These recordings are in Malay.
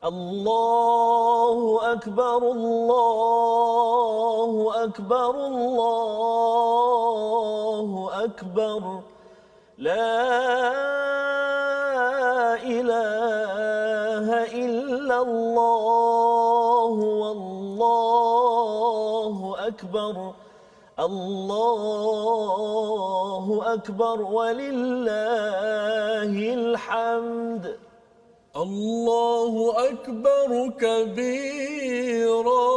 الله أكبر الله أكبر الله أكبر لا إله إلا الله والله أكبر الله أكبر ولله الحمد الله أكبر كبيرا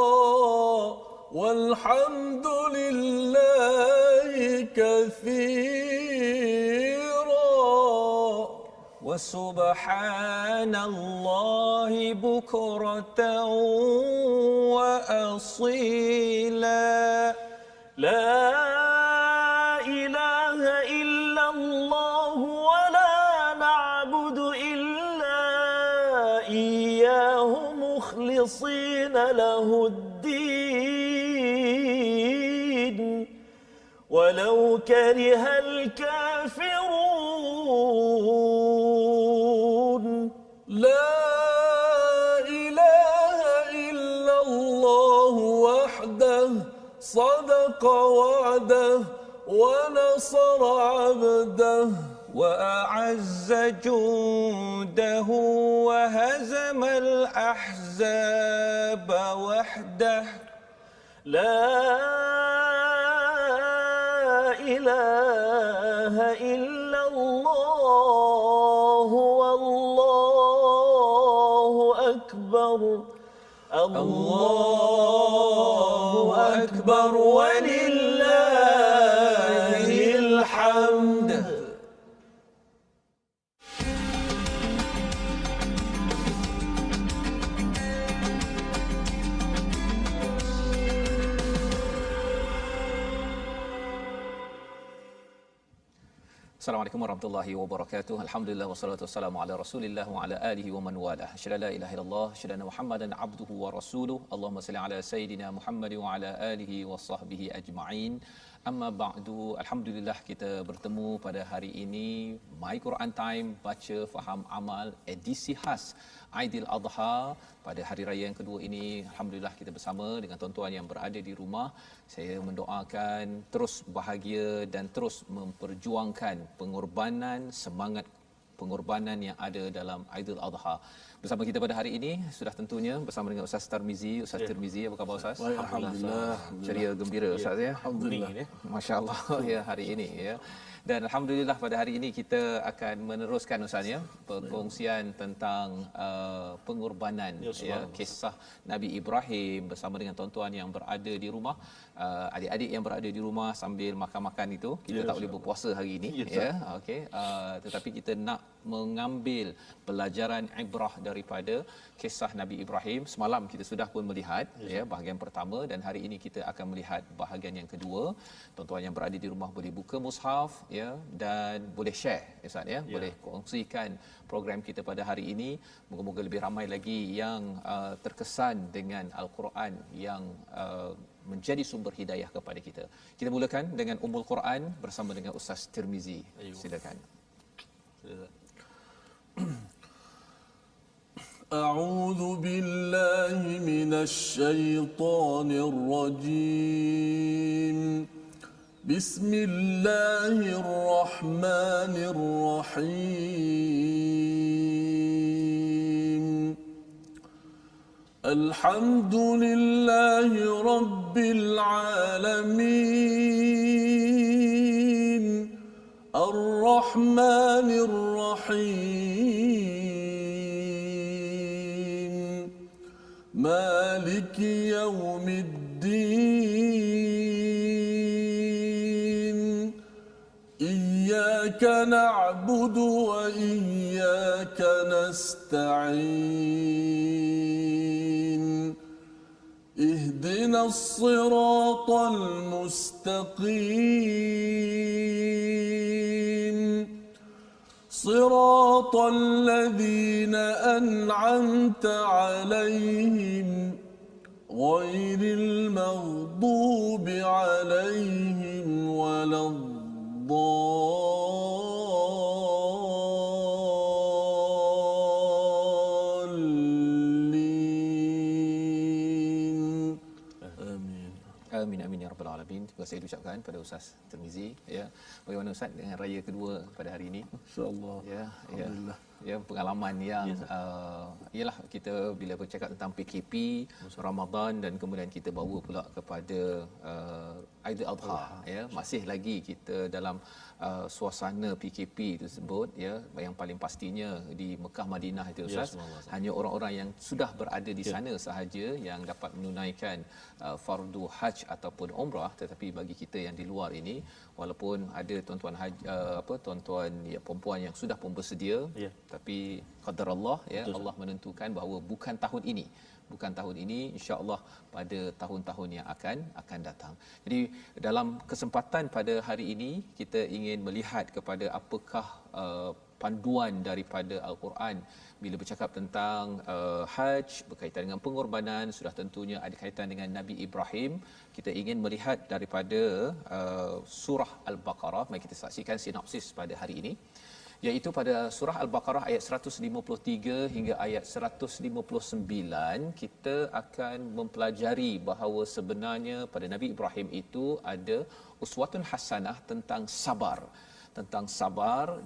والحمد لله كثيرا وسبحان الله بكرة وأصيلا لا إله إلا الله ولا نعبد إلا إياه مخلصين له الدين ولو كره الكافرون لا إله إلا الله وحده صدق وعده ونصر عبده وأعز جنده وهزم الأحزاب وحده لا إله إلا الله والله أكبر الله أكبر ولله الحمد. Assalamualaikum warahmatullahi wabarakatuh. Alhamdulillah wassalatu wassalamu ala Rasulillah wa ala alihi wa man walah. Asyhadu la ilaha illallah, asyhadu anna Muhammadan abduhu wa rasuluh. Allahumma salli ala sayidina Muhammad wa ala alihi wa sahbihi ajma'in. Amma ba'du. Alhamdulillah kita bertemu pada hari ini My Quran Time, baca faham amal edisi khas Aidil Adha pada hari raya yang kedua ini. Alhamdulillah kita bersama dengan tuan-tuan yang berada di rumah. Saya mendoakan terus bahagia dan terus memperjuangkan pengorbanan, semangat pengorbanan yang ada dalam Aidil Adha. Bersama kita pada hari ini sudah tentunya bersama dengan Ustaz Tarmizi. Ustaz Tarmizi, apa khabar Ustaz? Alhamdulillah. Ceria gembira Ustaz ya. Alhamdulillah. Masya-Allah ya hari ini ya. Dan alhamdulillah pada hari ini kita akan meneruskan Ustaz ya perkongsian tentang pengorbanan ya kisah Nabi Ibrahim bersama dengan tuan-tuan yang berada di rumah, adik-adik yang berada di rumah sambil makan-makan itu. Kita tak boleh berpuasa hari ini ya. Okey, tetapi kita nak mengambil pelajaran ibrah daripada kisah Nabi Ibrahim. Semalam kita sudah pun melihat ya bahagian pertama dan hari ini kita akan melihat bahagian yang kedua. Tuan-tuan yang berada di rumah boleh buka mushaf ya dan boleh share Ustaz ya, boleh kongsikan program kita pada hari ini. Moga-moga lebih ramai lagi yang terkesan dengan Al-Quran yang menjadi sumber hidayah kepada kita. Kita mulakan dengan Ummul Quran bersama dengan Ustaz Tirmizi. Silakan. أعوذ بالله من الشيطان الرجيم بسم الله الرحمن الرحيم الحمد لله رب العالمين الرحمن الرحيم مالك يوم الدين إياك نعبد وإياك نستعين اهدنا الصراط المستقيم صراط الذين أنعمت عليهم غير المغضوب عليهم ولا الضالين Amin amin ya rabbal alamin. Terima kasih diucapkan pada Ustaz Tirmizi ya. Bagaimana Ustaz dengan raya kedua pada hari ini? Insya-Allah. Ya, Alhamdulillah. Ya, pengalaman yang ialah kita bila bercakap tentang PKP, Ramadan dan kemudian kita bawa pula kepada Aidil Adha ya, masih lagi kita dalam suasana PKP tersebut ya, yang paling pastinya di Mekah Madinah itu Ustaz, hanya orang-orang yang sudah berada di sana sahaja yang dapat menunaikan fardu haj ataupun umrah, tetapi bagi kita yang di luar ini, walaupun ada tuan-tuan tuan-tuan ya, perempuan yang sudah pun bersedia, tapi qadar Allah ya, Allah menentukan bahawa bukan tahun ini, insya-Allah pada tahun-tahun yang akan datang. Jadi dalam kesempatan pada hari ini kita ingin melihat kepada apakah panduan daripada Al-Quran bila bercakap tentang haj, berkaitan dengan pengorbanan, sudah tentunya ada kaitan dengan Nabi Ibrahim. Kita ingin melihat daripada surah Al-Baqarah. Mari kita saksikan sinopsis pada hari ini, iaitu pada surah Al-Baqarah ayat 153 hingga ayat 159 kita akan mempelajari bahawa sebenarnya pada Nabi Ibrahim itu ada uswatun hasanah tentang sabar,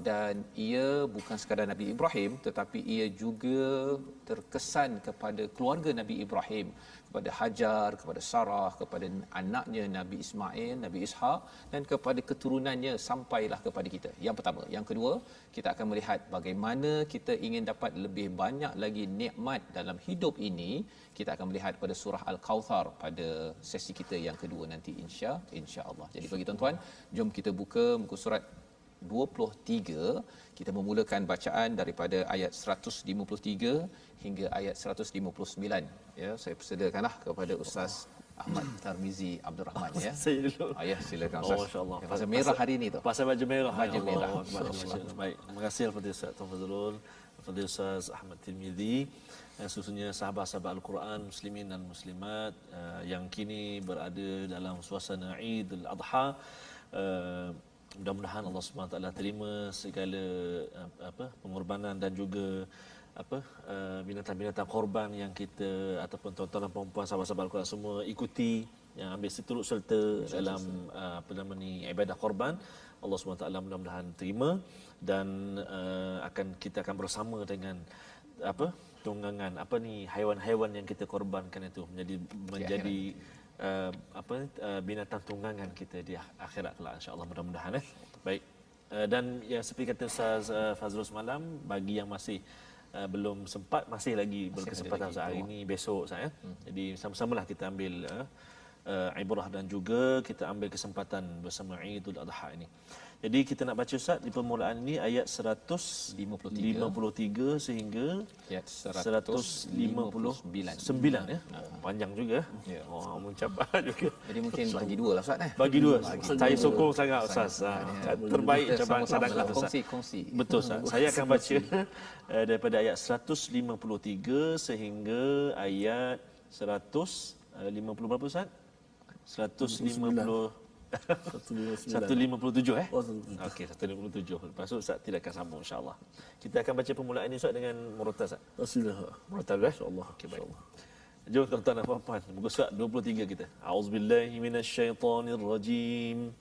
dan ia bukan sekadar Nabi Ibrahim tetapi ia juga terkesan kepada keluarga Nabi Ibrahim, kepada Hajar, kepada Sarah, kepada anaknya Nabi Ismail, Nabi Ishaq, dan kepada keturunannya sampailah kepada kita. Yang pertama. Yang kedua, kita akan melihat bagaimana kita ingin dapat lebih banyak lagi nikmat dalam hidup ini. Kita akan melihat pada surah Al-Kauthar pada sesi kita yang kedua nanti insya-Allah. Jadi bagi tuan-tuan, jom kita buka muka surat 23. Kita memulakan bacaan daripada ayat 153 hingga ayat 159 ya. Saya persediakanlah kepada Ustaz Ahmad Tarmizi Abdul Rahman ya. Saya dulu. Ya, silakan Ustaz. Masya-Allah. Pasal merah hari ini tu. Pasal baju merah. Baju merah. Baik. Terima kasih kepada Ustaz Tuan Fazrul, kepada Ustaz Ahmad Tirmizi, dan khususnya sahabat-sahabat Al-Quran, muslimin dan muslimat yang kini berada dalam suasana Aidil Adha. Mudah-mudahan Allah SWT terima segala pengorbanan dan juga binatang-binatang korban yang kita ataupun tuan-tuan dan puan-puan sahabat-sahabat Al-Quran semua ikuti, yang ambil turut serta dalam ibadah korban. Allah SWT mudah-mudahan terima, dan kita akan bersama dengan tunggangan haiwan-haiwan yang kita korbankan itu menjadi binatang tunggangan kita di akhirat kelak, insya-Allah, mudah-mudahan baik. Dan yang seperti kata Ustaz Fazrul semalam, bagi yang masih belum sempat, masih lagi berkesempatan hari ini, besok saya. Jadi sama-samalah kita ambil ibrah dan juga kita ambil kesempatan bersama Aidul Adha ini. Jadi kita nak baca Ustaz di permulaan ini ayat 153 sehingga ayat 159 ya. Panjang juga. Ya. Mencapai juga. Jadi mungkin bagi dua lah Ustaz Bagi dua. Saya sokong sangat Ustaz. Terbaik cabaran cadangan kongsi. Betul Ustaz. Saya akan baca daripada ayat 153 sehingga ayat 150 berapa Ustaz? 157 Okey, 157. Lepas tu Ustaz tidak akan sambung, insya-Allah. Kita akan baca permulaan ini Ustaz dengan murattal Ustaz. Murattal insya-Allah. Okey, baik. Jom tuan-tuan dan puan-puan, muka surat 23 kita. A'udzubillahi minasyaitonirrajim.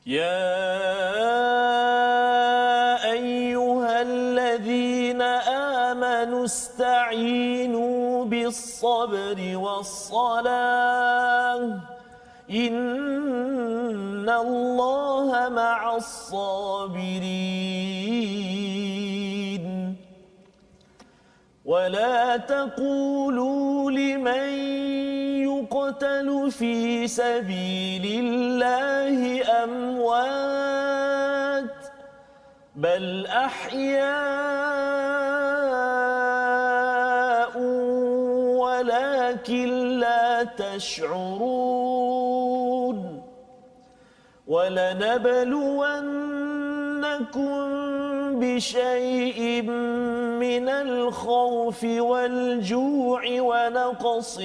Ya ayyuhalladzina amanu ista'inu bis-sabri was-salah. Innallaha ma'as-sabirin. ولا تقولوا لمن يقتل في سبيل الله أموات بل أحياء ولكن لا تشعرون ولنبلونكم بشيء من الخوف والجوع ونقص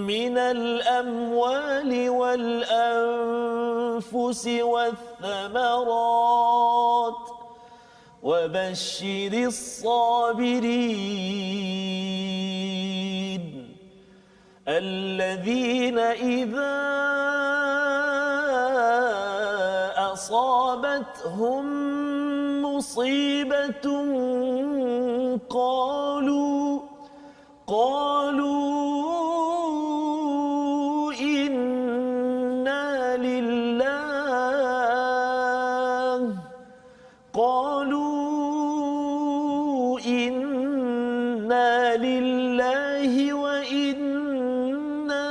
من الأموال والأنفس والثمرات وبشر الصابرين الذين إذا أصابتهم مصيبة قالوا إنا لله وإنا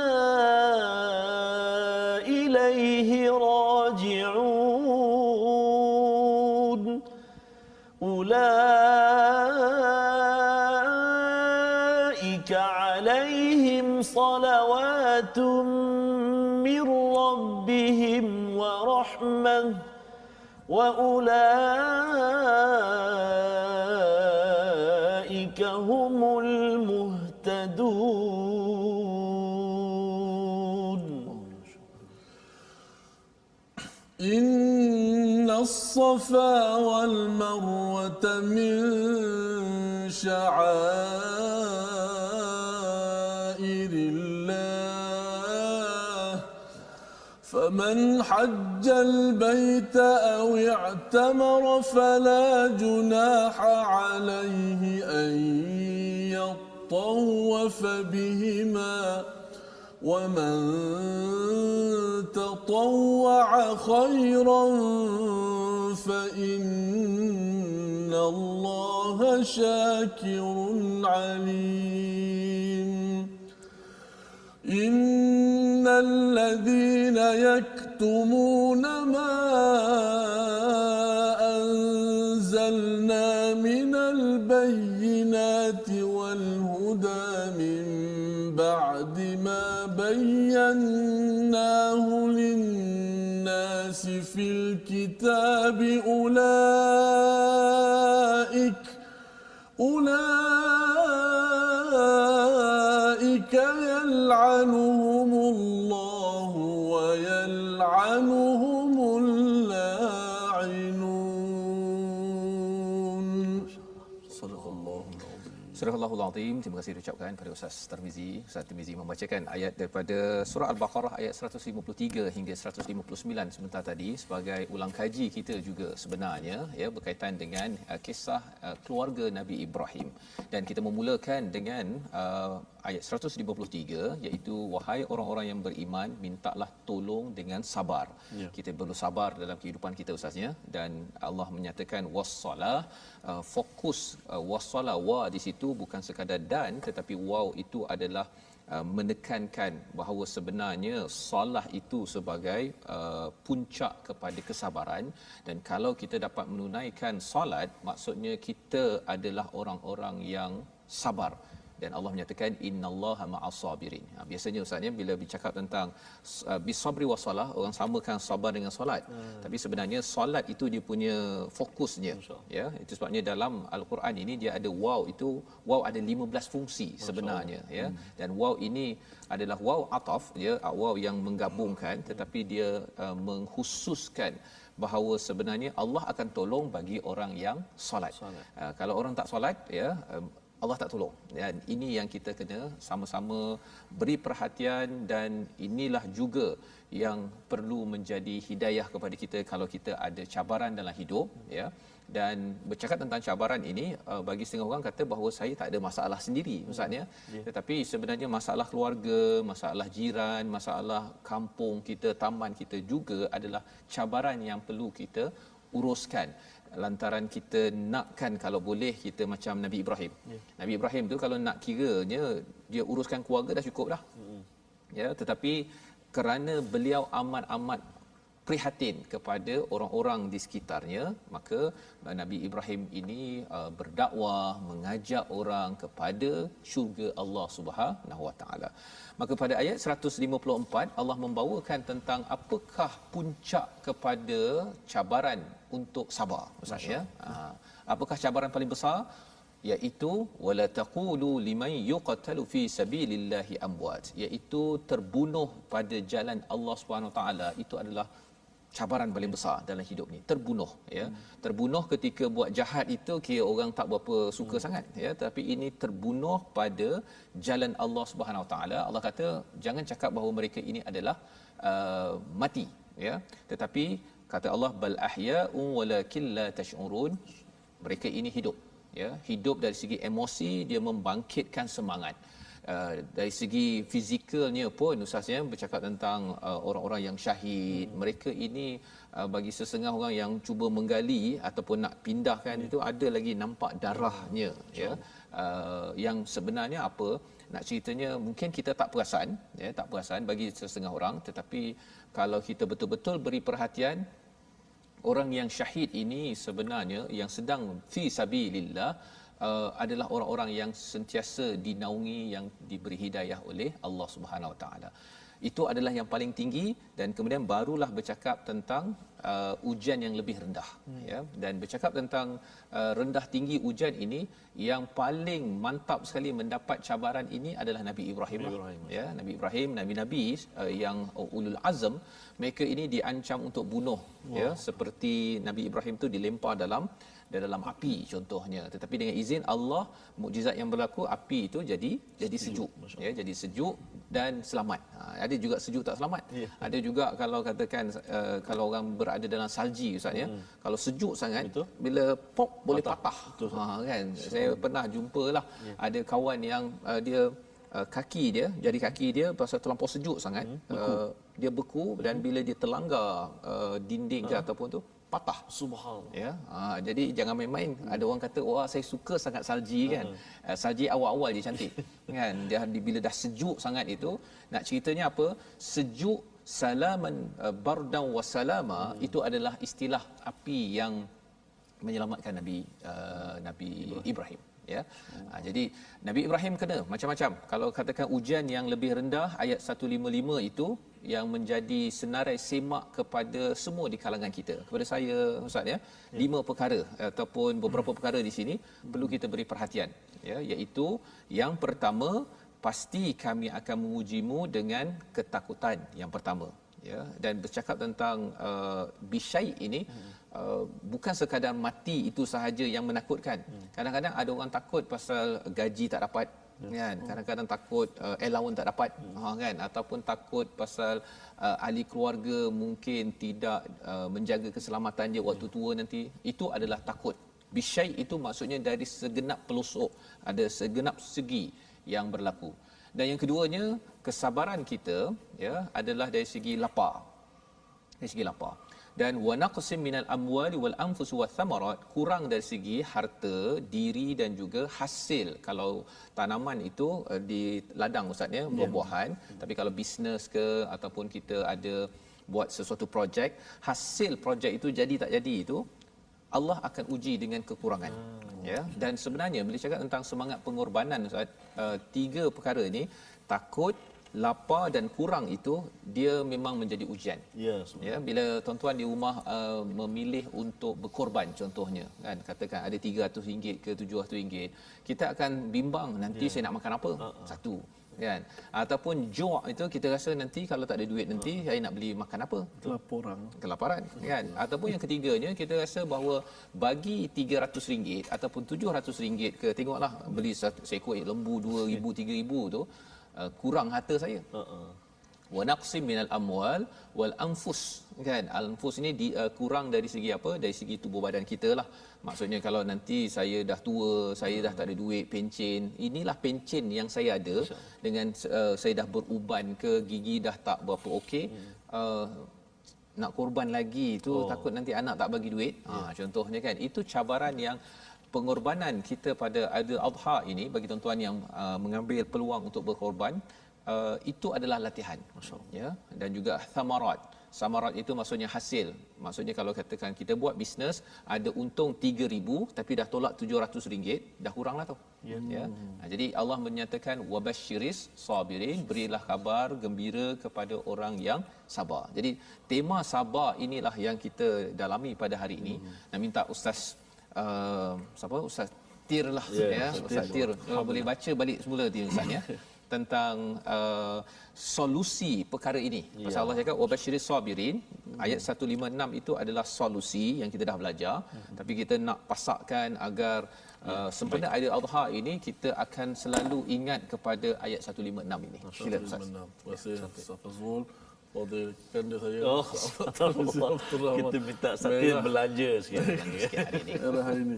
إليه راجعون أولئك عليهم صلوات من ربهم ورحمة وأولئك هم المهتدون إن الصفا والمروة من شعائر الله فمن حج البيت أو اعتمر فلا جناح عليه أن يطوف بهما ومن تطوع خيرا فإن الله شاكر عليم إن الذين يكتمون ما أنزلنا من البينات والهدى من بعد ما بيناه للناس في الكتاب أولئك يلعنهم الله ويلعنهم اللاعنون. صدق الله العظيم. Surah Al-Allahul Azim. Terima kasih diucapkan pada Ustaz Tirmizi. Ustaz Tirmizi membacakan ayat daripada surah Al-Baqarah ayat 153 hingga 159 sebentar tadi sebagai ulang kaji kita juga sebenarnya ya berkaitan dengan kisah keluarga Nabi Ibrahim. Dan kita memulakan dengan ayat 153 iaitu wahai orang-orang yang beriman mintalah tolong dengan sabar. Ya. Kita perlu sabar dalam kehidupan kita ustaznya dan Allah menyatakan wassalah fokus wassalah wa di situ bukan sekadar dan tetapi waw itu adalah menekankan bahawa sebenarnya solah itu sebagai puncak kepada kesabaran dan kalau kita dapat menunaikan solat maksudnya kita adalah orang-orang yang sabar dan Allah menyatakan innallaha ma'as sabirin. Biasanya ustaznya bila bercakap tentang bisabri wasalah orang samakan sabar dengan solat. Tapi sebenarnya solat itu dia punya fokusnya ya. Itu sebabnya dalam al-Quran ini dia ada waw itu waw ada 15 fungsi sebenarnya ya. Dan waw ini adalah waw ataf ya waw yang menggabungkan tetapi dia mengkhususkan bahawa sebenarnya Allah akan tolong bagi orang yang solat. Kalau orang tak solat ya Allah tak tolong. Dan ini yang kita kena sama-sama beri perhatian dan inilah juga yang perlu menjadi hidayah kepada kita kalau kita ada cabaran dalam hidup ya. Dan bercakap tentang cabaran ini bagi setengah orang kata bahawa saya tak ada masalah sendiri maksudnya tetapi sebenarnya masalah keluarga, masalah jiran, masalah kampung kita, taman kita juga adalah cabaran yang perlu kita uruskan. Lantaran kita nakkan kalau boleh kita macam Nabi Ibrahim. Nabi Ibrahim tu kalau nak kiranya dia uruskan keluarga dah cukup dah. Ya, tetapi kerana beliau amat-amat prihatin kepada orang-orang di sekitarnya, maka Nabi Ibrahim ini berdakwah, mengajak orang kepada syurga Allah Subhanahu Wa Taala. Maka pada ayat 154 Allah membawakan tentang apakah puncak kepada cabaran untuk sabar Ustaz ya. Apakah cabaran paling besar? Iaitu wala taqulu liman yuqtalu fi sabilillahi amwat, iaitu terbunuh pada jalan Allah Subhanahu Wa Taala itu adalah cabaran paling besar dalam hidup ni, terbunuh ya. Terbunuh ketika buat jahat itu kira orang tak berapa suka sangat ya, tapi ini terbunuh pada jalan Allah Subhanahu Wa Taala. Allah kata jangan cakap bahawa mereka ini adalah mati ya, tetapi kata Allah bal ahya'un walakin la tash'urun, mereka ini hidup ya. Hidup dari segi emosi, dia membangkitkan semangat. Dari segi fizikalnya pun ustaznya bercakap tentang orang-orang yang syahid, mereka ini bagi sesengah orang yang cuba menggali ataupun nak pindahkan itu ada lagi nampak darahnya ya. Yang sebenarnya apa nak ceritanya, mungkin kita tak perasan ya, tak perasan bagi sesengah orang, tetapi kalau kita betul-betul beri perhatian, orang yang syahid ini sebenarnya yang sedang fi sabilillah adalah orang-orang yang sentiasa dinaungi, yang diberi hidayah oleh Allah Subhanahu Wa Taala. Itu adalah yang paling tinggi, dan kemudian barulah bercakap tentang ujian yang lebih rendah ya. Dan bercakap tentang rendah tinggi ujian ini, yang paling mantap sekali mendapat cabaran ini adalah Nabi Ibrahim ya. Nabi Ibrahim, nabi-nabi yang ulul azam, mereka ini diancam untuk bunuh ya, seperti Nabi Ibrahim tu dilempar dalam api contohnya, tetapi dengan izin Allah, mukjizat yang berlaku, api itu jadi sejuk ya, jadi sejuk dan selamat. Ada juga sejuk tak selamat. Ada juga kalau katakan kalau orang berada dalam salji ustaz ya, kalau sejuk sangat bila pop boleh patah. Kan saya pernah jumpalah ada kawan yang dia kaki dia, jari kaki dia pasal terlampau sejuk sangat, dia beku, dan bila dia terlanggar dinding ke ataupun tu patah. Subhanallah ya. Jadi jangan main-main. Ada orang kata wah saya suka sangat salji kan. Salji awal-awal je cantik kan. Dia bila dah sejuk sangat itu, nak ceritanya apa? Sejuk salaman bardan wa salama itu adalah istilah api yang menyelamatkan Nabi Ibrahim ya. Jadi Nabi Ibrahim kena macam-macam. Kalau katakan ujian yang lebih rendah, ayat 155 itu yang menjadi senarai semak kepada semua di kalangan kita, kepada saya ustaz ya. 5 perkara ataupun beberapa perkara di sini perlu kita beri perhatian ya, iaitu yang pertama, pasti kami akan mengujimu dengan ketakutan yang pertama ya. Dan bercakap tentang bisyai ini bukan sekadar mati itu sahaja yang menakutkan. Kadang-kadang ada orang takut pasal gaji tak dapat kan, kadang-kadang takut allowance tak dapat kan, ataupun takut pasal ahli keluarga mungkin tidak menjaga keselamatan dia waktu tua nanti. Itu adalah takut. Bisyai itu maksudnya dari segenap pelosok, ada segenap segi yang berlaku. Dan yang keduanya, kesabaran kita ya adalah dari segi lapar. Dari segi lapar. Dan wa naqsim minal amwali wal anfus wath thamarat, kurang dari segi harta, diri dan juga hasil. Kalau tanaman itu di ladang ustaz ya, buah-buahan, tapi kalau bisnes ke ataupun kita ada buat sesuatu projek, hasil projek itu jadi tak jadi itu Allah akan uji dengan kekurangan ya. Dan sebenarnya bila cakap tentang semangat pengorbanan ustaz, 3 perkara ini, takut, lapar dan kurang, itu dia memang menjadi ujian. Ya, bila tuan-tuan di rumah memilih untuk berkorban contohnya kan, katakan ada RM300 ke RM700, kita akan bimbang nanti saya nak makan apa. Satu kan, ataupun ju' itu kita rasa nanti kalau tak ada duit nanti saya nak beli makan apa, kelaparan kan. Ataupun yang ketiganya, kita rasa bahawa bagi RM300 ataupun RM700 ke, tengoklah beli seekor lembu 2,000 3,000 tu, kurang harta saya. Wa naqsim minal amwal wal anfus kan. Al-anfus ini kurang dari segi apa? Dari segi tubuh badan kita lah. Maksudnya kalau nanti saya dah tua, saya dah tak ada duit, pencen, inilah pencen yang saya ada dengan saya dah beruban ke, gigi dah tak berapa okey, nak korban lagi tu takut nanti anak tak bagi duit. Contohnya kan, itu cabaran yang pengorbanan kita pada Aidil Adha ini, bagi tuan-tuan yang mengambil peluang untuk berkorban, itu adalah latihan ya. Dan juga thamarat. Samarat itu maksudnya hasil. Maksudnya kalau katakan kita buat bisnes, ada untung 3,000 tapi dah tolak RM700, dah kuranglah tu. Ya. Jadi Allah menyatakan wabasyiris sabirin, berilah kabar gembira kepada orang yang sabar. Jadi tema sabar inilah yang kita dalami pada hari ini. Nak minta Ustaz siapa? Ustaz Tir lah ya. Ustaz Tir boleh baca balik semula tu Ustaz ya. tentang solusi perkara ini. Pasal Allah cakap wabasyiris sabirin, ayat 156 itu adalah solusi yang kita dah belajar, tapi kita nak pasakkan agar sempena Aidil Adha ini kita akan selalu ingat kepada ayat 156 ini. Sila Ustaz. Terima kasih Ustaz Fazrul. Fadilkan dia saya. Oh, kita minta Satir belanja sikit Hari ini. Hari ini.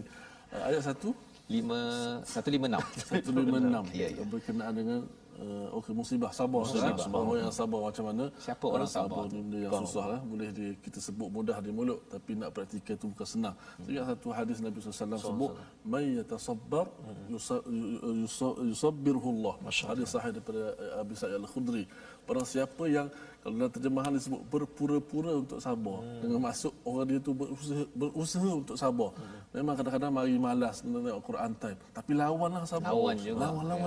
Ayat 156. 156. Ya, ya. Berkenaan dengan musibah, sabar. Orang yang sabar macam mana? Siapa orang sabar ni benda yang susah lah. Boleh kita sebut mudah di mulut, tapi nak praktikal tu bukan senang. Ingat satu hadis Nabi SAW sebut, "May yatasabbar yusabbirhu Allah." Hadis sahih daripada Abi Sa'id Al-Khudri. Barang siapa yang kalau dalam terjemahan disebut berpura-pura untuk sabar, dengan maksud orang dia tu berusaha untuk sabar. Memang kadang-kadang mari malas tengok Quran time, tapi lawanlah sabar. Lawan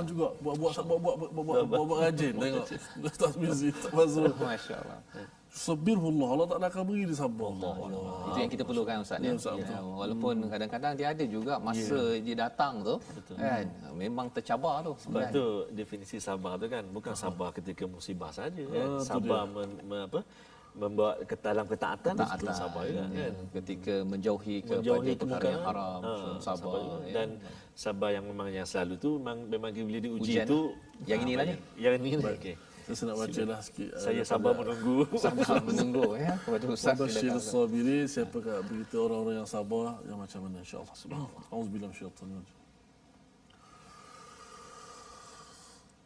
juga. Buat rajin tengok Ustaz Mizi, Ustaz Fazrul. Masya-Allah. Sabirullah, Allah Taala akan beri dia sabar. Itu yang kita perlukan Ustaz ya. Walaupun kadang-kadang dia ada juga masa dia datang tu kan memang tercabar tu. Sebab itu definisi sabar tu kan bukan sabar ketika musibah saja kan. Sabar membawa ke dalam ketaatan itu sabar juga kan. Ketika menjauhi kepada perkara yang haram, sabar juga. Dan sabar yang memang yang selalu tu memang bila diuji Ujian tu yang inilah ni. Yang ini okey. Saya nak baca lah sikit. Saya sabar menunggu. Sabar menunggu ya kepada Ustaz. Wabashirus sabirin, siapakah beritahu orang-orang yang sabar yang macam mana insya-Allah. Subhanallah. Auzubillahi minasyaitanir rajim.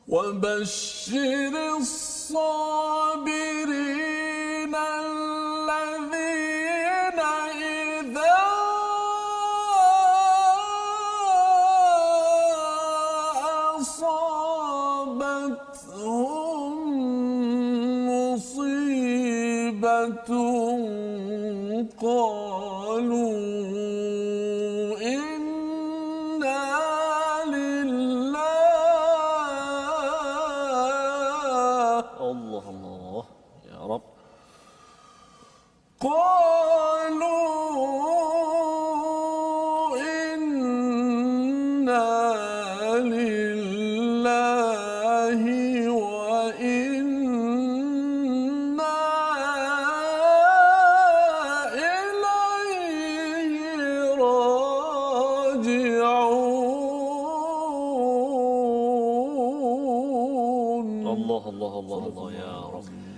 وبشر الصابرين الذين إذا أصابتهم مصيبة قالوا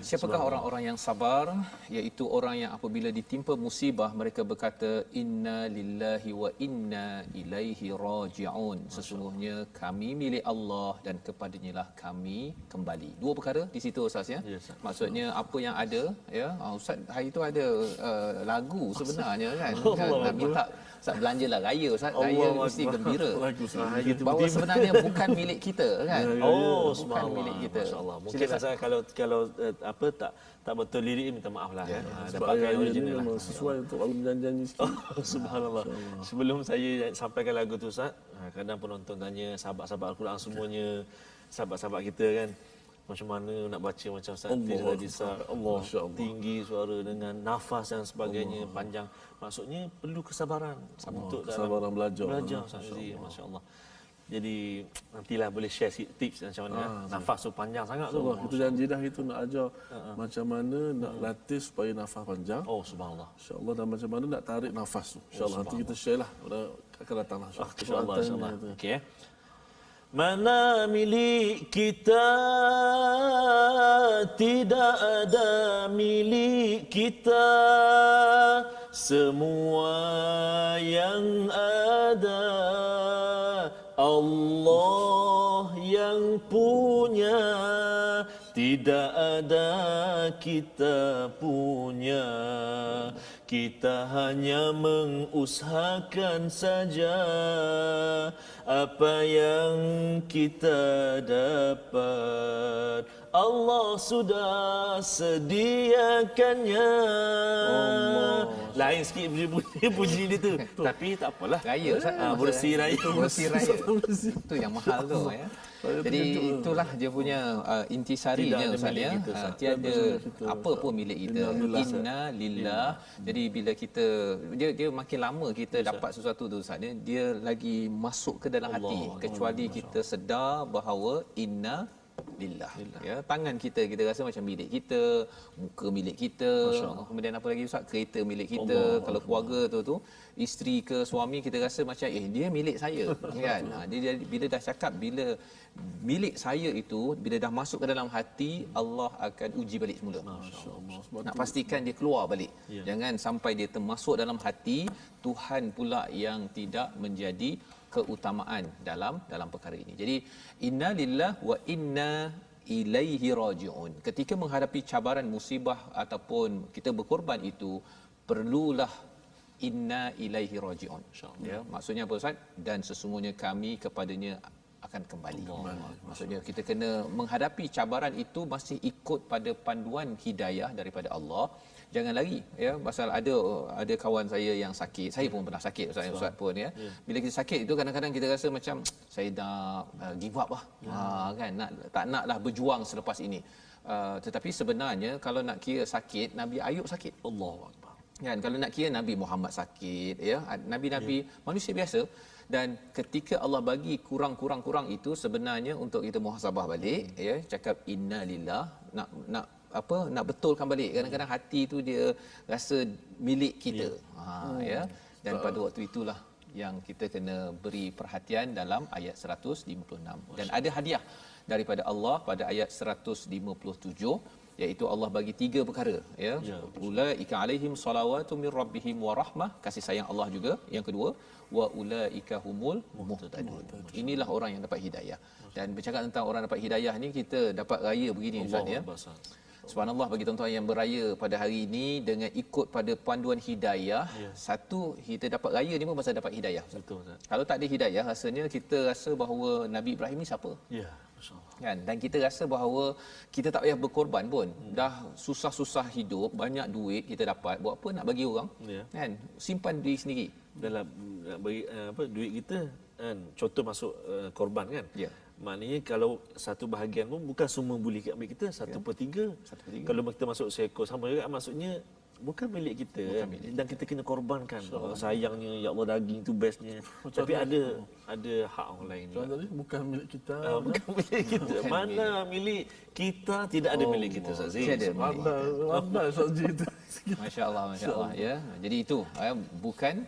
Siapakah orang-orang yang sabar? Iaitu orang yang apabila ditimpa musibah mereka berkata inna lillahi wa inna ilaihi raji'un. Sesungguhnya kami milik Allah dan kepadanya lah kami kembali. Dua perkara di situ Ustaz ya. Maksudnya apa yang ada ya. Ustaz hari itu ada lagu sebenarnya kan. Nak minta Ustaz belanjalah raya Ustaz. Raya mesti gembira. Bahawa sebenarnya bukan milik kita kan. Bukan milik kita. Masya-Allah. Mungkin saya kalau apa tak betul lirik minta maaf lah ya. Pakai original lah. Sesuai untuk kalau janji sikit. Subhanallah. Sebelum saya sampaikan lagu tu Ustaz, kadang penonton tanya sahabat-sahabat Al-Quran semuanya, sahabat-sahabat kita kan, macam mana nak baca macam Ustaz Tirza Disar, Allah tinggi suara dengan nafas dan sebagainya panjang. Maksudnya perlu kesabaran untuk kesabaran belajar Ustaz. Masya-Allah. Jadi nantilah boleh share sikit tips macam mana nafas tu panjang sangat tu. Kita janji dah itu nak ajar macam mana nak latih supaya nafas panjang. Oh subhanallah. Insya-Allah dan macam mana nak tarik nafas tu. Insya-Allah nanti kita share lah akan datanglah insya-Allah. Okey. Mana milik kita tidak ada milik kita, semua yang ada Allah yang punya, tidak ada kita punya. Kita hanya mengusahakan saja apa yang kita dapat. Allah sudah sediakannya. Lain sikit puji dia tu. Tapi tak apalah. Raya Ustaz. Bersih raya. Bersih raya. Itu yang mahal tu ya. Jadi itulah dia punya intisarinya Ustaz ya. Tiada apa pun milik kita. Inna lillah. Jadi bila kita dia makin lama kita dapat sesuatu tu Ustaz dia lagi masuk ke dalam hati kecuali kita sedar bahawa inna lillah. Ya, tangan kita rasa macam milik kita, muka milik kita, kemudian apa lagi Ustaz, kereta milik kita. Kalau keluarga tu isteri ke suami, kita rasa macam dia milik saya kan. Dia bila dah cakap bila milik saya itu bila dah masuk ke dalam hati, Allah akan uji balik semula. Masya-Allah. Nak pastikan dia keluar balik. Jangan sampai dia termasuk dalam hati, Tuhan pula yang tidak menjadi keutamaan dalam perkara ini. Jadi inna lillah wa inna ilaihi rajiun. Ketika menghadapi cabaran, musibah ataupun kita berkorban itu, perlulah inna ilaihi rajiun. Ya, maksudnya apa Ustaz? Dan sesungguhnya kami kepadanya akan kembali. Maksudnya kita kena menghadapi cabaran itu masih ikut pada panduan hidayah daripada Allah. Jangan lari ya, pasal ada kawan saya yang sakit. Saya pun pernah sakit Ustaz pun ya. Bila kita sakit itu kadang-kadang kita rasa macam saya dah give up lah. Kan tak naklah berjuang selepas ini. Tetapi sebenarnya kalau nak kira sakit, Nabi Ayub sakit. Allahuakbar. Kan kalau nak kira Nabi Muhammad sakit ya, nabi-nabi manusia biasa. Dan ketika Allah bagi kurang itu sebenarnya untuk kita muhasabah balik ya, cakap inna lillah, nak betulkan balik. Kadang-kadang hati tu dia rasa milik kita. Ya, dan pada waktu itulah yang kita kena beri perhatian dalam ayat 156. Dan ada hadiah daripada Allah pada ayat 157, iaitu Allah bagi 3 perkara ya. Ulaika alaihim salawatu mir rabbihim wa rahmah, kasih sayang Allah juga. Yang kedua, wa ulaika humul muhtadun. Inilah orang yang dapat hidayah. Dan bercakap tentang orang dapat hidayah ni, kita dapat raya begini Ustaz ya. Subhanallah, bagi tuan-tuan yang beraya pada hari ini dengan ikut pada panduan hidayah, satu, kita dapat raya ni pun pasal dapat hidayah. Betul. Kalau tak ada hidayah, rasanya kita rasa bahawa Nabi Ibrahim ni siapa? Ya, masya-Allah. Kan? Dan kita rasa bahawa kita tak payah berkorban pun. Dah susah-susah hidup, banyak duit kita dapat, buat apa nak bagi orang? Kan? Simpan diri sendiri. Dalam bagi duit kita kan, contoh masuk korban kan. Maknanya kalau satu bahagian pun bukan semua boleh ambil kita, 1/3. Kalau kita masuk seekor sama juga, maksudnya bukan milik kita, dan kita kena korbankan. Sayangnya ya Allah, daging tu bestnya, tapi ada hak orang lain. Tadi bukan milik kita. Bukan milik kita. Mana milik kita, tidak ada milik kita Ustaz. Ada Ustaz itu. Masya-Allah ya. Jadi itu bukan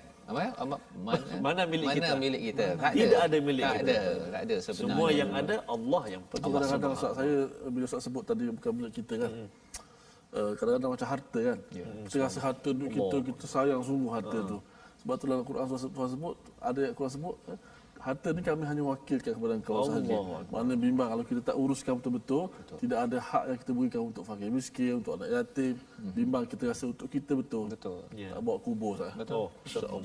mana milik kita. Tidak ada milik kita. Tak ada sebenarnya. Semua yang ada Allah yang kadang-kadang saya bila Ustaz sebut tadi bukan milik kita kan. Kadang-kadang macam harta kan. Kita rasa harta duit kita sayang sungguh harta tu. Sebab tu dalam Quran Tuhan sebut, ada Quran sebut, harta ni kami hanya wakilkan kepada engkau sahaja. Mana bimbang kalau kita tak uruskan betul-betul, tidak ada hak yang kita berikan untuk fakir miskin, untuk anak yatim. Bimbang kita rasa untuk kita betul. Tak bawa kubur sah. Betul.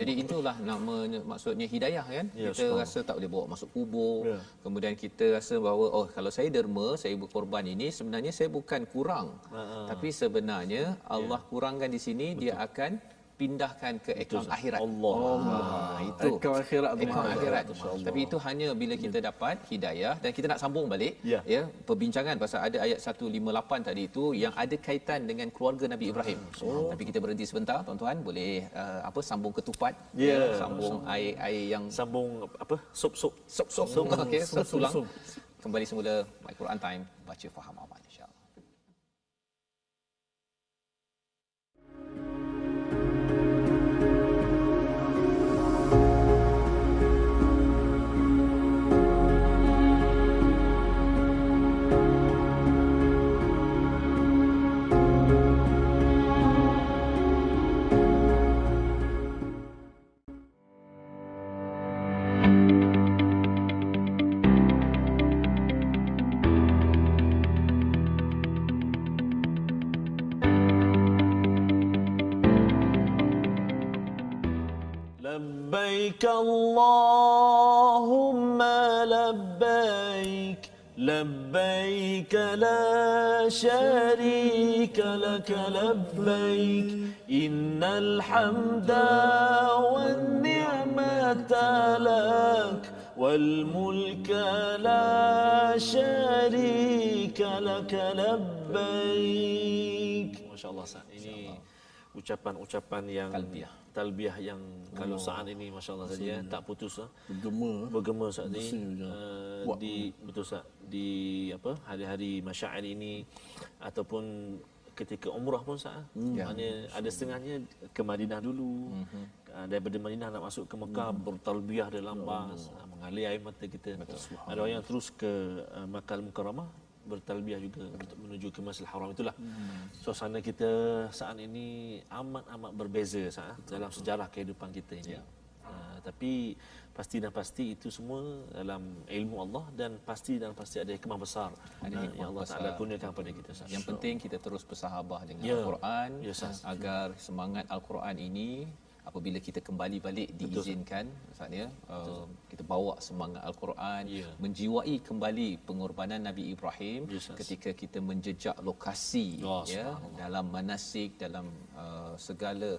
Jadi itulah namanya, maksudnya hidayah kan. Kita rasa tak boleh bawa masuk kubur. Kemudian kita rasa bahawa kalau saya derma, saya berkorban ini, sebenarnya saya bukan kurang. Tapi sebenarnya Allah kurangkan di sini, dia akan pindahkan ke akaun akhirat. Itu akaun akhirat. Tapi itu hanya bila kita dapat hidayah. Dan kita nak sambung balik ya perbincangan pasal ada ayat 158 tadi itu yang ada kaitan dengan keluarga Nabi Ibrahim. Tapi kita berhenti sebentar, tuan-tuan boleh sambung ketupat, sambung air yang sambung sup okey, sup tulang. Kembali semula My Quran Time, baca faham amal insya-Allah. لبيك اللهم لبيك لبيك لا شريك لك لبيك إن الحمد والنعمة لك والملك لا شريك لك لبيك. Masya Allah Ustaz. Ini ucapan-ucapan yang talbiyah yang kalau saat ini masya-Allah saja tak putus bergema saat ni betul Ustaz di hari-hari masyair ini ataupun ketika umrah pun Ustaz. Maknanya ada setengahnya ke Madinah dulu. Daripada Madinah nak masuk ke Mekah bertalbiyah dalam bas, mengalir air mata kita. Ada orang yang terus ke Makkah Al-Mukarramah bertalbiyah juga untuk menuju ke Masjidil Haram. Itulah suasana kita saat ini amat berbeza Ustaz dalam sejarah kehidupan kita ini. Tapi pasti itu semua dalam ilmu Allah dan pasti ada hikmah besar yang Allah Taala kurniakan kepada kita. Yang penting kita terus bersahabah dengan Al-Quran agar semangat Al-Quran ini apabila kita kembali balik diizinkan maksudnya kita bawa semangat Al-Quran menjiwai kembali pengorbanan Nabi Ibrahim ketika kita menjejak lokasi dalam manasik dalam segala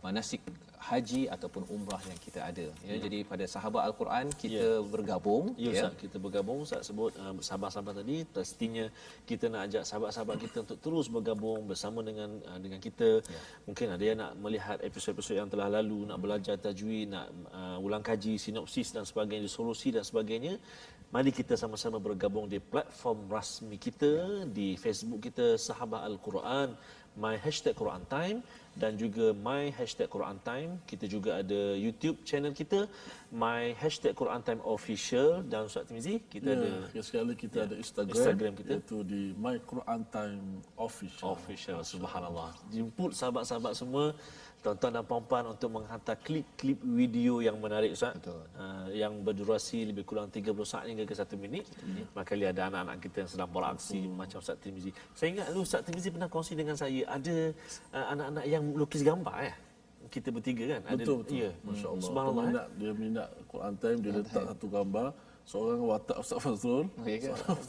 manasik haji ataupun umrah yang kita ada jadi pada sahabat Al-Quran kita bergabung Ustaz, kita bergabung Ustaz sebut sahabat-sahabat tadi pastinya kita nak ajak sahabat-sahabat kita untuk terus bergabung bersama dengan kita. Mungkin ada yang nak melihat episod-episod yang telah lalu, nak belajar tajwid, nak ulang kaji sinopsis dan sebagainya, solusi dan sebagainya. Mari kita sama-sama bergabung di platform rasmi kita di Facebook kita Sahabat Al-Quran #Quran Time dan juga #Quran Time. Kita juga ada YouTube channel kita #Quran Time Official dan Ustaz Tirmizi kita ada sekali kita ada Instagram kita iaitu di Quran Time Official. Subhanallah. Jemput sahabat-sahabat semua, tuan-tuan dan puan-puan untuk menghantar klip-klip video yang menarik Ustaz. Yang berdurasi lebih kurang 30 saat hingga ke 1 minit. Maka ada anak-anak kita yang sedang beraksi macam Ustaz Tirmizi. Saya ingat dulu Ustaz Tirmizi pernah kongsi dengan saya ada anak-anak yang lukis gambar kita bertiga kan. Betul. Ya. Masya-Allah. Subhanallah. Dia minat Quran Time, dia letak satu gambar seorang watak Ustaz Fazrul,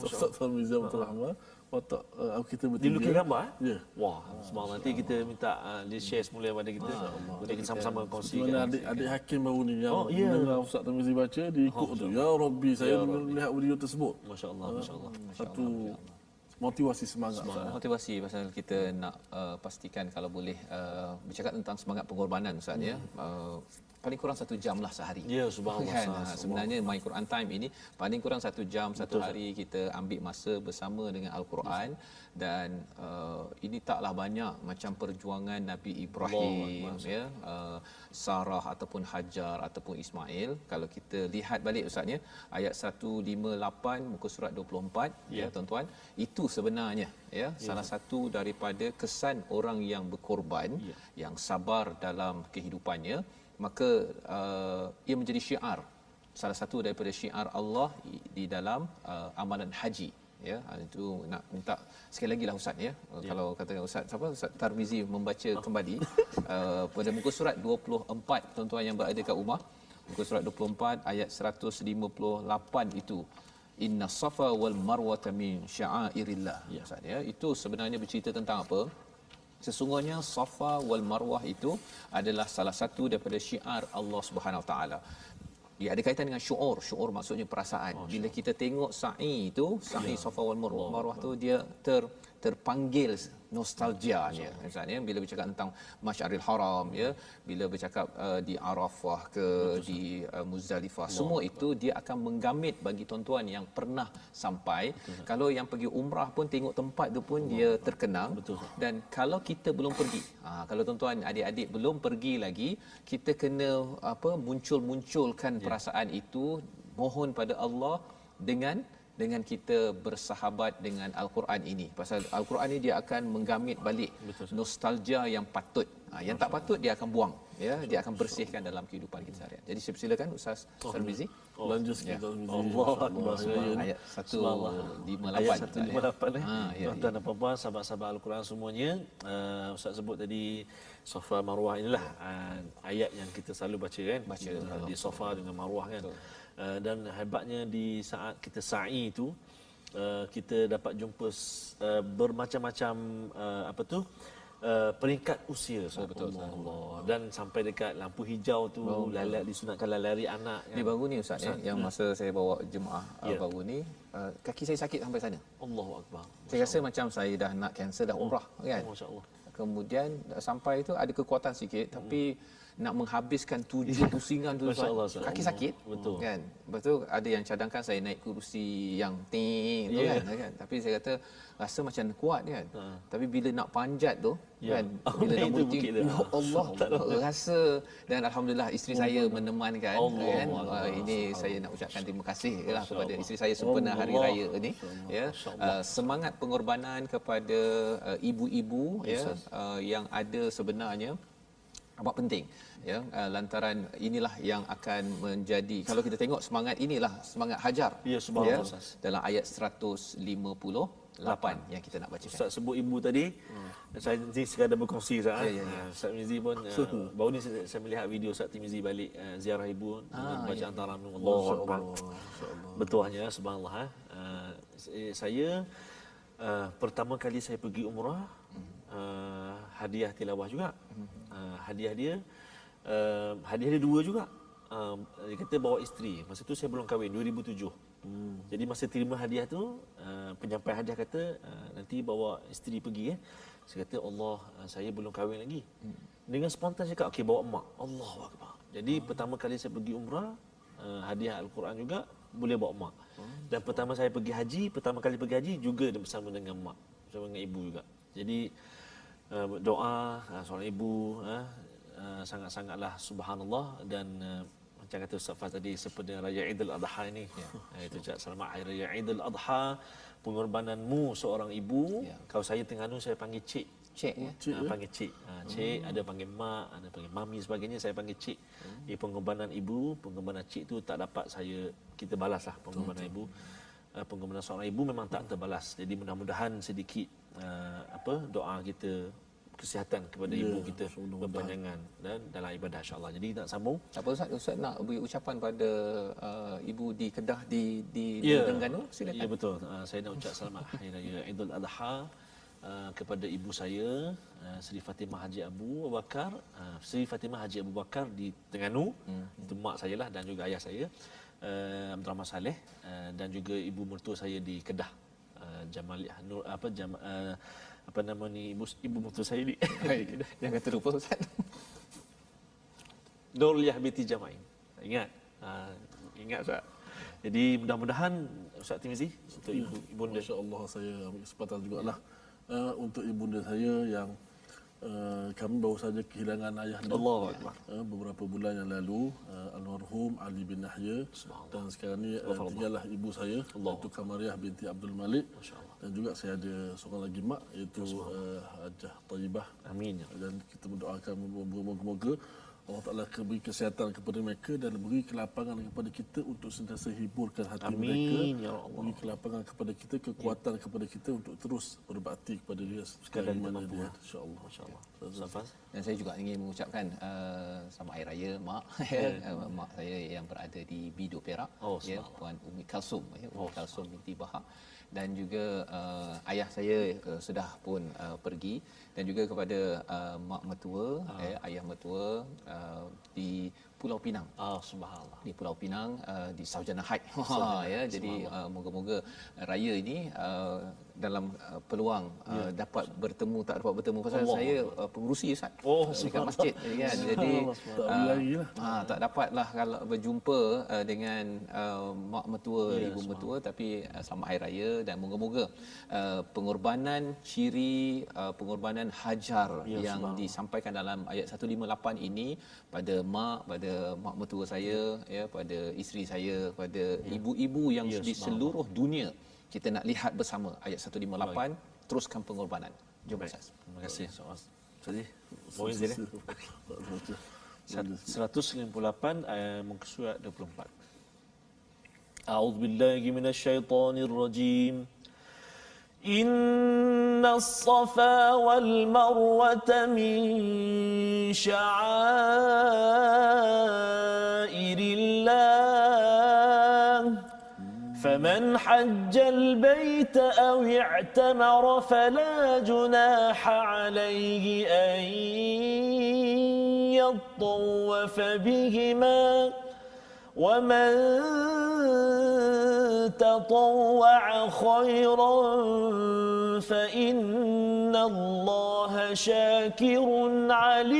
Ustaz Tirmizi Abdul Rahman, watak kita bertiga. Dia lukis gambar? Ya. Wah, subhanallah. Nanti kita minta dia share semula pada kita. Boleh kita sama-sama kongsikan. Adik Hakim baru ni yang dengar Ustaz Tirmizi baca, dia ikut tu. Ya Rabbi, saya melihat video tersebut. Masya-Allah, masya-Allah. Satu motivasi semangat. Motivasi pasal kita nak pastikan kalau boleh bercakap tentang semangat pengorbanan Ustaz paling kurang 1 jam lah sehari. Ya, subhanallah. Kan? Sebenarnya My Quran Time ini paling kurang 1 jam satu hari kita ambil masa bersama dengan Al-Quran dan ini taklah banyak macam perjuangan Nabi Ibrahim Sarah ataupun Hajar ataupun Ismail. Kalau kita lihat balik Ustaz ayat 158 muka surat 24 tuan-tuan, itu sebenarnya salah satu daripada kesan orang yang berkorban yang sabar dalam kehidupannya. Maka ia menjadi syiar, salah satu daripada syiar Allah di dalam amalan haji. Itu nak minta sekali lagi lah Ustaz kalau katakan Ustaz Tirmizi membaca kembali pada muka surat 24 tuan-tuan yang berada kat rumah, muka surat 24 ayat 158 itu inna safa wal marwata min sya'airillah. Ustaz itu sebenarnya bercerita tentang apa? Sesungguhnya Safa wal Marwah itu adalah salah satu daripada syiar Allah Subhanahu Wa Taala. Dia ada kaitan dengan syuur. Syuur maksudnya perasaan. Bila kita tengok sa'i itu, sa'i Safa wal Marwah tu dia terpanggil nostalgianya. Misalnya bila bercakap tentang Masyaril Haram bila bercakap di Arafah ke di Muzdalifah, semua itu dia akan menggamit bagi tuan-tuan yang pernah sampai. Kalau yang pergi umrah pun tengok tempat tu pun dia terkenang. Dan kalau kita belum pergi, kalau tuan-tuan adik-adik belum pergi lagi, kita kena munculkan perasaan itu, mohon pada Allah dengan kita bersahabat dengan Al-Quran ini. Pasal Al-Quran ini dia akan menggamit balik nostalgia yang patut. Yang tak patut dia akan buang. Dia akan bersihkan dalam kehidupan kita seharian. Jadi saya persilakan Ustaz Tirmizi. Lanjut sikit ayat 158. Tuan-tuan dan puan-puan, sahabat-sahabat Al-Quran semuanya, Ustaz sebut tadi Safa Marwah inilah ayat yang kita selalu baca kan. Di Safa dengan Marwah kan. Dan hebatnya di saat kita sa'i itu kita dapat jumpa bermacam-macam peringkat usia dan sampai dekat lampu hijau tu disunatkan lari anak kan? Ni baru ni Ustaz yang masa saya bawa jemaah baru ni kaki saya sakit sampai sana. Allahu akbar. Saya rasa macam saya dah nak cancel dah umrah kan. Masya-Allah. kemudian sampai itu ada kekuatan sikit tapi nak menghabiskan 7 pusingan tu Masya Allah, Ustaz. kaki sakit Betul. kan. Betul, ada yang cadangkan saya naik kerusi yang ting tu kan. Tapi saya kata rasa macam kuat kan. Tapi bila nak panjat tu kan, bila nak itu bukti bukit dia. ya Allah rasa, dan alhamdulillah isteri saya menemankan kan. Ini saya nak ucapkan terima kasih lah kepada isteri saya sempena hari raya ni ya. Semangat pengorbanan kepada ibu-ibu ya yang ada sebenarnya amat penting ya, lantaran inilah yang akan menjadi, kalau kita tengok semangat inilah semangat Hajar Ya, subhanallah. dalam ayat 158 yang kita nak bacakan. Ustaz sebut ibu tadi, saya ni sekadar berkongsi Ustaz. Ustaz Mizi pun baru ni saya melihat video Ustaz Timizi balik ziarah ibu bacaan Taranum. Allahu Akbar. Betuahnya subhanallah. Saya pertama kali saya pergi umrah, hadiah tilawah juga. Hadiah dia 2 juga. Dia kata bawa isteri. Masa tu saya belum kahwin, 2007. Jadi masa terima hadiah tu, penyampai hadiah kata nanti bawa isteri pergi. Saya kata Allah, saya belum kahwin lagi. Dengan spontan cakap okey bawa mak. Allahu Akbar. Jadi pertama kali saya pergi umrah, hadiah Al-Quran juga boleh bawa mak. Dan pertama saya pergi haji, pertama kali pergi haji juga bersama dengan mak, bersama dengan ibu juga. Jadi doa seorang ibu sangat-sangatlah subhanallah. Dan macam kata Ustaz Faz tadi, sepenuhnya raya Aidil Adha ini itu selamat hari raya Aidil Adha, pengorbananmu seorang ibu. Kalau saya Terengganu saya panggil cik Ya. Panggil cik. Cik, ada panggil mak, ada panggil mami sebagainya, saya panggil cik. Pengorbanan ibu, pengorbanan cik tu tak dapat kita balaslah pengorbanan ibu. Pengorbanan seorang ibu memang tak terbalas. Jadi mudah-mudahan sedikit doa kita kesihatan kepada ibu kita, berpanjangan dan dalam ibadah insya-Allah. Jadi nak sambung. Apa Ustaz nak beri ucapan pada ibu di Kedah di Terengganu, silakan. Ya betul. Saya nak ucap selamat hari raya Aidil Adha kepada ibu saya, Seri Fatimah Haji Abu Bakar, Seri Fatimah Haji Abu Bakar di Terengganu. Itu mak saya lah, dan juga ayah saya Abdul Rahman Saleh, dan juga ibu mertua saya di Kedah, Jamaliah Nur apa nama ni ibu mertua saya di Jangan terlupa Ustaz. Nurliah binti Jamain. Ingat Ustaz. Jadi mudah-mudahan Ustaz Timizi untuk ibunda. Masya-Allah, saya ambil kesempatan jugalah untuk ibunda saya yang kami baru saja kehilangan ayah dia. Allahu Akbar. Beberapa bulan yang lalu, almarhum Ali bin Nahya, dan sekarang ni tinggallah ibu saya, iaitu Kamariah binti Abdul Malik. Dan juga saya ada seorang lagi mak, iaitu Hajah Tayyibah. Amin. Dan kita mendoakan moga-moga Allah Ta'ala beri kesihatan kepada mereka dan beri kelapangan kepada kita untuk sentiasa hiburkan hati mereka. Ya Allah. Beri kelapangan kepada kita, kekuatan kepada kita untuk terus berbakti kepada dia Sekadar kita mana mampu. dia, insya-Allah. Masya-Allah. Safas. Dan saya juga ingin mengucapkan selamat hari raya mak. Mak saya yang berada di Biduk Perak, Puan Umi Kalsum, Umi Kalsum binti Bahak. Dan juga ayah saya sudah pun pergi, dan juga kepada mak mertua, ayah mertua di Pulau Pinang. Subhanallah. Di Pulau Pinang, di Sarjana Haid. Jadi moga-moga raya ini dalam peluang dapat bertemu, tak dapat bertemu pasal saya pengurusi Ustaz dekat masjid kan. Jadi tak dapatlah kalau berjumpa dengan mak mertua, ibu mertua, tapi selamat hari raya. Dan moga-moga pengorbanan ciri pengorbanan Hajar yang disampaikan dalam ayat 158 ini pada mak mertua saya, pada isteri saya, pada ibu-ibu yang di seluruh dunia. Kita nak lihat bersama ayat 158, teruskan pengorbanan. Jom Ustaz. Terima kasih. Jadi, boleh zil 158 muka surat 24. A'udzubillahi minasyaitonirrajim. Inna as-safa wal marwata min sya'airillah. فمن حج البيت أو اعتمر فلا جناح عليه أن يطوف بهما ومن تطوع خيرا فإن الله شاكر عليم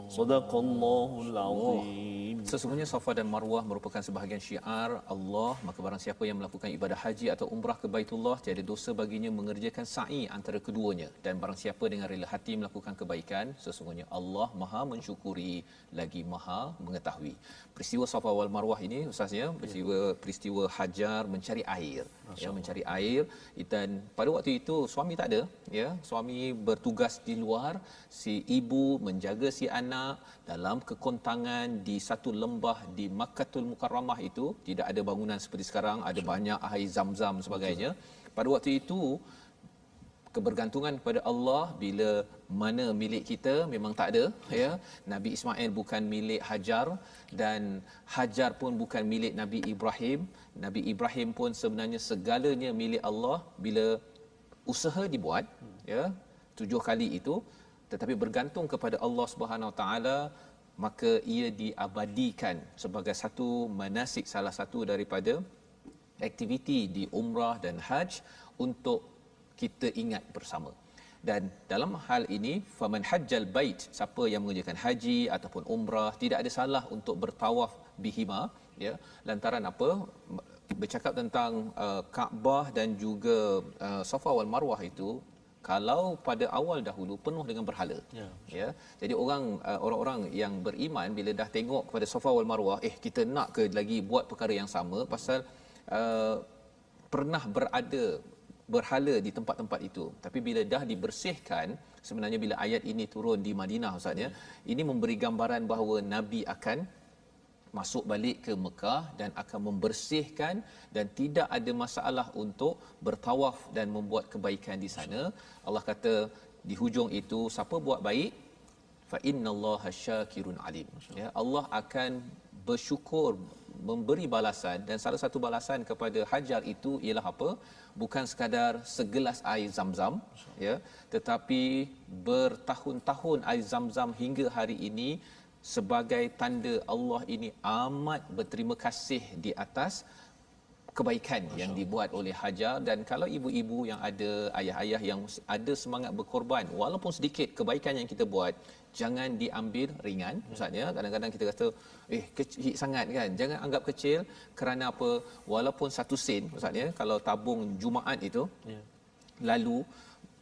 صدق الله العظيم. Sesungguhnya Safa dan Marwah merupakan sebahagian syiar Allah, maka barang siapa yang melakukan ibadah haji atau umrah ke Baitullah, tiada dosa baginya mengerjakan sa'i antara keduanya. Dan barang siapa dengan rela hati melakukan kebaikan, sesungguhnya Allah Maha mensyukuri lagi Maha mengetahui. Peristiwa Safa wal Marwah ini ustaznya peristiwa Hajar mencari air, ya, mencari air. Dan pada waktu itu suami tak ada, ya, suami bertugas di luar, si ibu menjaga si anak dalam kekontangan di satu lembah di Makkatul Mukarramah. Itu tidak ada bangunan seperti sekarang, ada banyak air zam-zam sebagainya. Pada waktu itu kebergantungan kepada Allah, bila mana milik kita memang tak ada, ya. Nabi Ismail bukan milik Hajar, dan Hajar pun bukan milik Nabi Ibrahim. Nabi Ibrahim pun sebenarnya segalanya milik Allah. Bila usaha dibuat, ya, 7 kali itu, tetapi bergantung kepada Allah Subhanahu Wa Taala, maka ia diabadikan sebagai satu manasik, salah satu daripada aktiviti di umrah dan haj untuk kita ingat bersama. Dan dalam hal ini, faman hajjal bait, siapa yang mengerjakan haji ataupun umrah, tidak ada salah untuk bertawaf bihima, ya. Lantaran apa? Bercakap tentang Kaabah dan juga Safa wal Marwah itu, kalau pada awal dahulu penuh dengan berhala, ya. Jadi orang-orang yang beriman bila dah tengok kepada Safa wal Marwah, kita nak ke lagi buat perkara yang sama, pasal pernah berada berhala di tempat-tempat itu. Tapi bila dah dibersihkan, sebenarnya bila ayat ini turun di Madinah ustaznya, ini memberi gambaran bahawa Nabi akan masuk balik ke Mekah dan akan membersihkan, dan tidak ada masalah untuk bertawaf dan membuat kebaikan di sana. Allah kata di hujung itu, siapa buat baik, fa innallaha syakirun alim, ya, Allah akan bersyukur, memberi balasan. Dan salah satu balasan kepada Hajar itu ialah apa? Bukan sekadar segelas air Zam-Zam, ya, tetapi bertahun-tahun air Zam-Zam hingga hari ini, sebagai tanda Allah ini amat berterima kasih di atas kebaikan yang dibuat oleh Hajar. Dan kalau ibu-ibu yang ada, ayah-ayah yang ada semangat berkorban, walaupun sedikit kebaikan yang kita buat, jangan diambil ringan. Maksudnya kadang-kadang kita kata kecil sangat kan, jangan anggap kecil. Kerana apa? Walaupun 1 sen, maksudnya kalau tabung Jumaat itu, lalu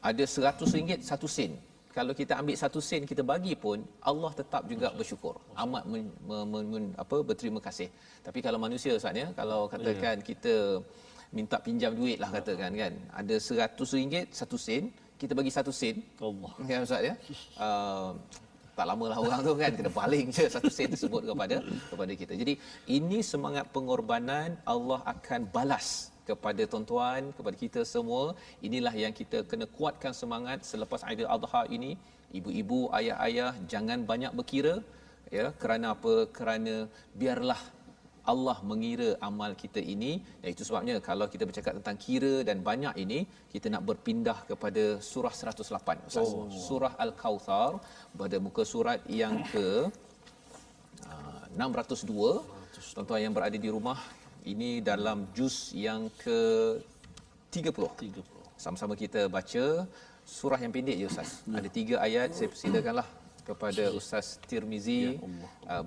ada RM100 1 sen, kalau kita ambil 1 sen kita bagi pun, Allah tetap juga bersyukur, amat berterima kasih. Tapi kalau manusia ustaz, ya, kalau katakan kita minta pinjam duit lah, katakan kan, ada RM100 1 sen, kita bagi 1 sen, Allah, ya ustaz, ya, tak lamalah orang tu kan kena paling je 1 sen tersebut kepada kita. Jadi ini semangat pengorbanan Allah akan balas kepada tuan-tuan, kepada kita semua. Inilah yang kita kena kuatkan semangat selepas Aidil Adha ini. Ibu-ibu, ayah-ayah, jangan banyak berkira, ya. Kerana apa? Kerana biarlah Allah mengira amal kita ini. Dan itu sebabnya kalau kita bercakap tentang kira dan banyak ini, kita nak berpindah kepada surah 108 Ustaz. Surah Al-Kautsar, pada muka surat yang ke 602. Tuan-tuan yang berada di rumah, ini dalam juz yang ke 30. Sama-sama kita baca surah yang pendek je Ustaz. Ada 3 ayat. Saya persilakanlah kepada Ustaz Tirmizi,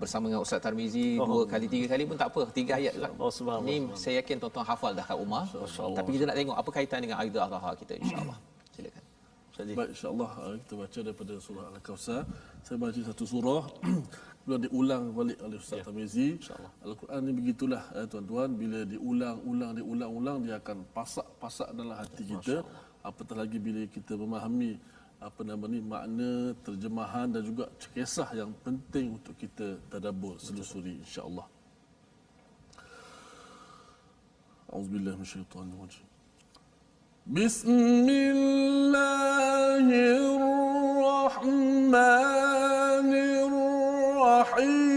bersama dengan Ustaz Tirmizi 2 kali 3 kali pun tak apa, 3 ayat Ustaz. Ini saya yakin tuan-tuan hafal dah kat rumah. Tapi kita nak tengok apa kaitan dengan Aidil Adha kita, insya-Allah. Silakan. Baik, insya-Allah kita baca daripada surah Al-Kautsar. Saya baca satu surah kemudian diulang balik oleh Ustaz Tirmizi. Al-Quran ni begitulah tuan-tuan, bila diulang-ulang dia akan pasak dalam hati kita. Apatah lagi bila kita memahami makna, terjemahan dan juga kisah yang penting untuk kita tadabbur, selusuri, insya-Allah. Auzubillahi minasyaitanir rajim. Bismillahirrahmanirrahim.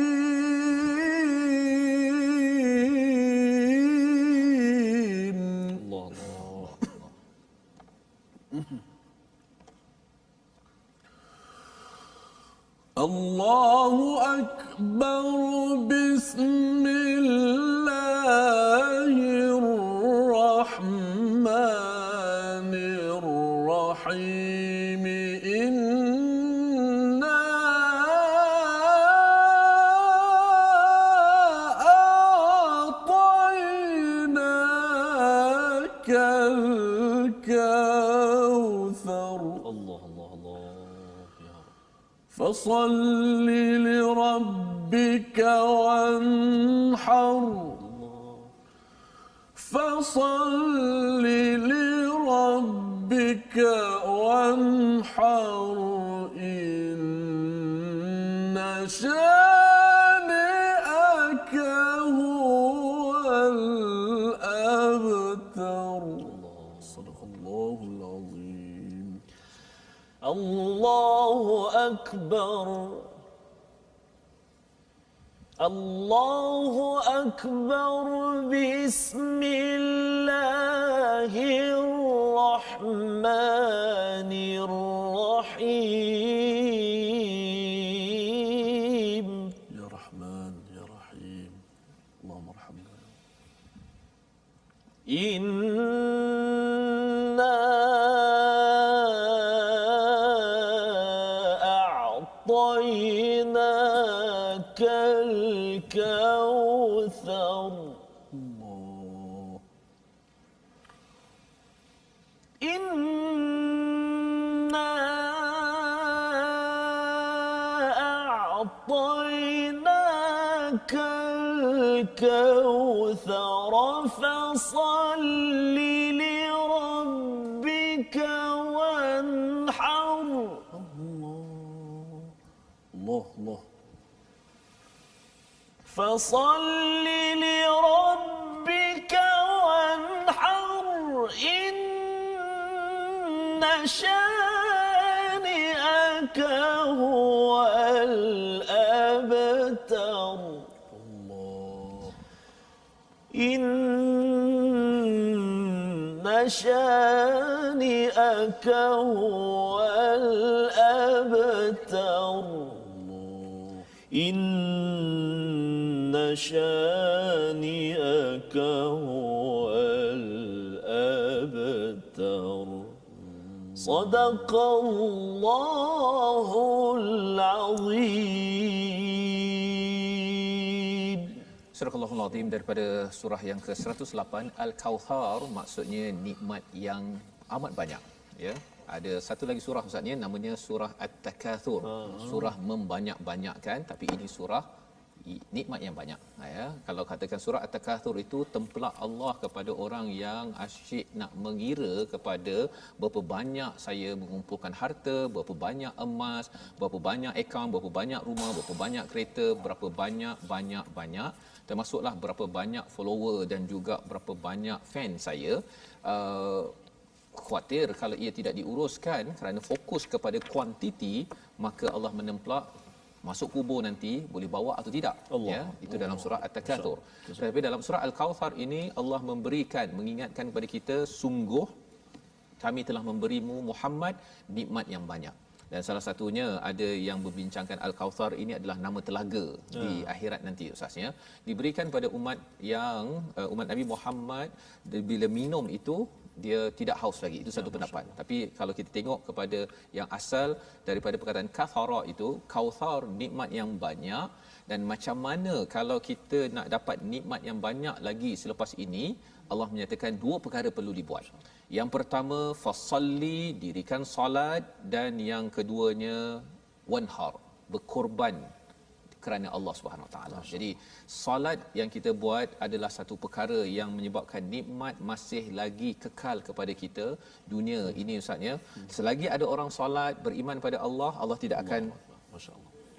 Allahu Akbar. Bismillahirrahmanirrahim. الرحيم إنا أعطيناك الكوثر الله الله الله يا رب. فصل لربك وانحر فصل لربك وانحر إن شانئك هو الأبتر صدق الله العظيم. الله أكبر الله أكبر بسم الله الرحمن الرحيم. يا رحمن يا رحيم اللهم ارحمنا. إنا أعطيناك الكوثر الله إنا أعطيناك الكوثر فصل لربك وانحر. الله الله فصل لربك وانحر إن شانئك هو الأبتر. الله إن شانئك هو الأبتر. إن شانئك هو الأبتر. صدق الله العظيم. Surah Al-Azim daripada surah yang ke-108 Al-Kauthar, maksudnya nikmat yang amat banyak, ya. Ada satu lagi surah ustaznya namanya surah At-Takatsur. Surah membanyak-banyakkan, tapi ini surah nikmat yang banyak, ya. Kalau katakan surah At-Takatsur itu templak Allah kepada orang yang asyik nak mengira kepada berapa banyak saya mengumpulkan harta, berapa banyak emas, berapa banyak akaun, berapa banyak rumah, berapa banyak kereta, berapa banyak, termasuklah berapa banyak follower dan juga berapa banyak fan saya. Khawatir kalau ia tidak diuruskan kerana fokus kepada kuantiti, maka Allah menemplak masuk kubur nanti boleh bawa atau tidak, ya. Itu dalam surah At-Takatsur. Tapi dalam surah Al-Kautsar ini Allah mengingatkan kepada kita, sungguh kami telah memberimu Muhammad nikmat yang banyak. Dan salah satunya ada yang membincangkan Al-Kautsar ini adalah nama telaga di akhirat nanti ustaznya, diberikan pada umat yang umat Nabi Muhammad bila minum itu dia tidak haus lagi. Itu satu pendapat. Tapi kalau kita tengok kepada yang asal daripada perkataan kathara itu, kautsar nikmat yang banyak, dan macam mana kalau kita nak dapat nikmat yang banyak lagi selepas ini, Allah menyatakan dua perkara perlu dibuat. Yang pertama, fasalli, dirikan salat, dan yang keduanya wanhar, berkorban kerana Allah Subhanahu Wa Taala. Jadi solat yang kita buat adalah satu perkara yang menyebabkan nikmat masih lagi kekal kepada kita dunia ini ustaznya. Selagi ada orang solat beriman pada Allah, Allah tidak akan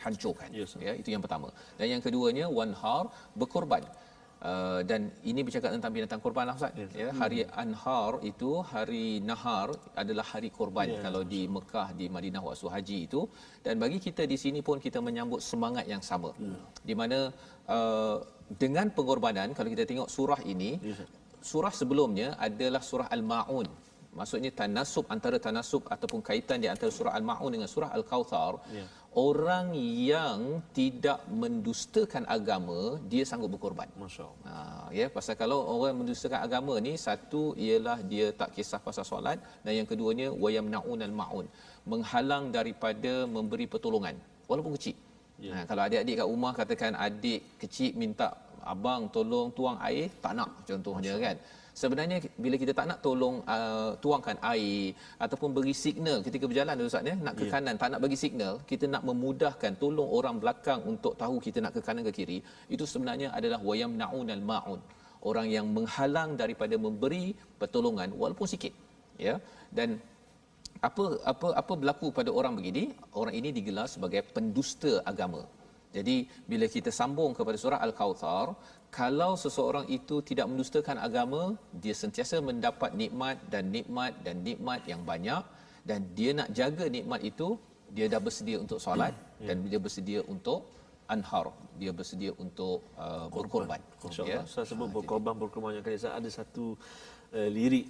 hancurkan. Ya, itu yang pertama. Dan yang keduanya wanhar, berkorban. Dan ini bercakap tentang binatang korban lah ustaz. Ya, hari Anhar itu, hari Nahar adalah hari korban kalau di Mekah, di Madinah waktu haji itu. Dan bagi kita di sini pun kita menyambut semangat yang sama. Di mana dengan pengorbanan, kalau kita tengok surah ini, surah sebelumnya adalah surah Al-Ma'un. Maksudnya tanasub, antara tanasub ataupun kaitan di antara surah Al-Ma'un dengan surah Al-Kautsar. orang yang tidak mendustakan agama dia sanggup berkorban. Masya-Allah. Ya, pasal kalau orang mendustakan agama ni, satu ialah dia tak kisah pasal solat, dan yang keduanya wayamnaunal maun, menghalang daripada memberi pertolongan walaupun kecil. Kalau adik-adik kat rumah katakan adik kecil minta abang tolong tuang air, tak nak contohnya kan. Sebenarnya bila kita tak nak tolong tuangkan air ataupun beri signal ketika berjalan Ustaz ya, nak ke kanan tak nak bagi signal, kita nak memudahkan tolong orang belakang untuk tahu kita nak ke kanan ke kiri, itu sebenarnya adalah wayamnaunal maun, orang yang menghalang daripada memberi pertolongan walaupun sikit ya. Dan apa berlaku pada orang begini? Orang ini digelar sebagai pendusta agama. Jadi bila kita sambung kepada surah Al-Kautsar, kalau seseorang itu tidak mendustakan agama, dia sentiasa mendapat nikmat dan nikmat dan nikmat yang banyak, dan dia nak jaga nikmat itu, dia dah bersedia untuk solat dan dia bersedia untuk anhar, dia bersedia untuk berkorban. Ya, saya sebut berkorban yang kali saya ada satu lirik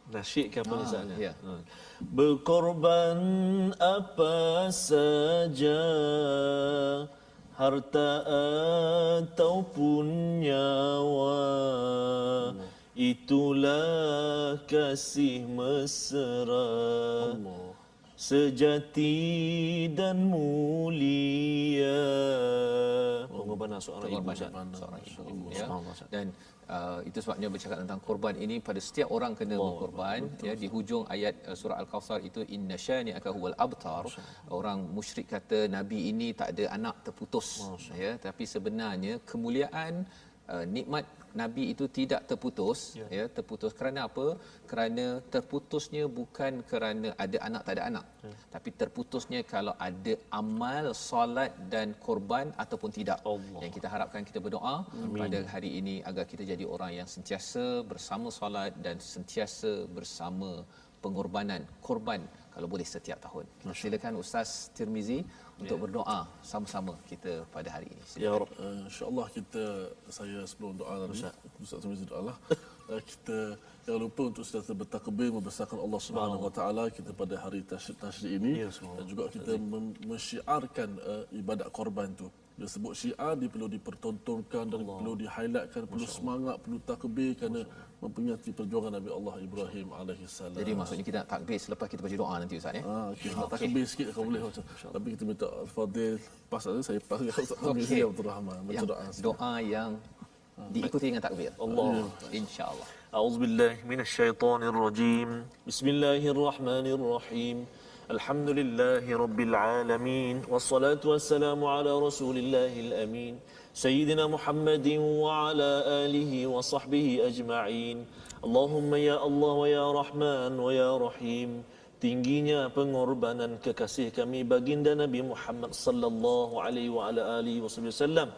nasyid ke apa ni Ustaz? Ya. Berkorban apa saja, harta ataupun nyawa, itulah kasih mesra, sejati dan mulia. Pengorbanan seorang ibu, seorang ibu ya. Dan itu sebabnya bercakap tentang korban ini, pada setiap orang kena berkorban ya. Di hujung ayat surah Al-Kautsar itu, inna syani'aka huwal abtar, orang musyrik kata nabi ini tak ada anak, terputus ya, tapi sebenarnya kemuliaan nikmat nabi itu tidak terputus ya. Terputus kerana apa? Kerana terputusnya bukan kerana ada anak tak ada anak, tapi terputusnya kalau ada amal solat dan korban ataupun tidak. Yang kita harapkan, kita berdoa pada hari ini agar kita jadi orang yang sentiasa bersama solat dan sentiasa bersama pengorbanan, korban kalau boleh setiap tahun. Silakan Ustaz Tirmizi untuk berdoa sama-sama kita pada hari ini. Ya Rabb. InsyaAllah saya sebelum doa tadi, Ustaz Tirmizi doa lah. Kita jangan lupa untuk sentiasa bertakbir membesarkan Allah Subhanahu Wa Taala kita pada hari tasyrik ini, dan juga kita mensyiarkan ibadat korban tu. Dia sebut syiar, dia perlu dipertontonkan dan perlu di-highlightkan, perlu semangat, perlu takbir kerana memperingati perjuangan Nabi Allah Ibrahim alaihi salam. Jadi maksudnya kita nak takbir selepas kita baca doa nanti Ustaz ya. Okey, nak takbir sikit kalau boleh macam. Tapi kita minta Al-Fadil pas saja, saya pas dengan Ustaz Tirmizi Abdul Rahman baca doa yang diikuti dengan takbir. Allah, insya-Allah. A'udzubillahi minasyaitonirrajim. Bismillahirrahmanirrahim. Alhamdulillahi rabbil alamin, wassalatu wassalamu ala rasulillahil amin, sayyidina Muhammadin wa ala alihi wa sahbihi ajma'in. Allahumma ya Allah wa ya Rahman wa ya Rahim, tingginya pengorbanan kekasih kami baginda Nabi Muhammad sallallahu alaihi wa ala alihi wasallam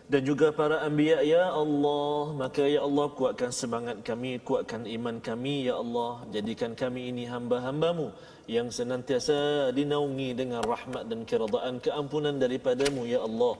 dan juga para anbiya ya Allah, maka ya Allah kuatkan semangat kami, kuatkan iman kami ya Allah, jadikan kami ini hamba-hambamu yang senantiasa dinaungi dengan rahmat dan keredaan keampunan daripadamu ya Allah.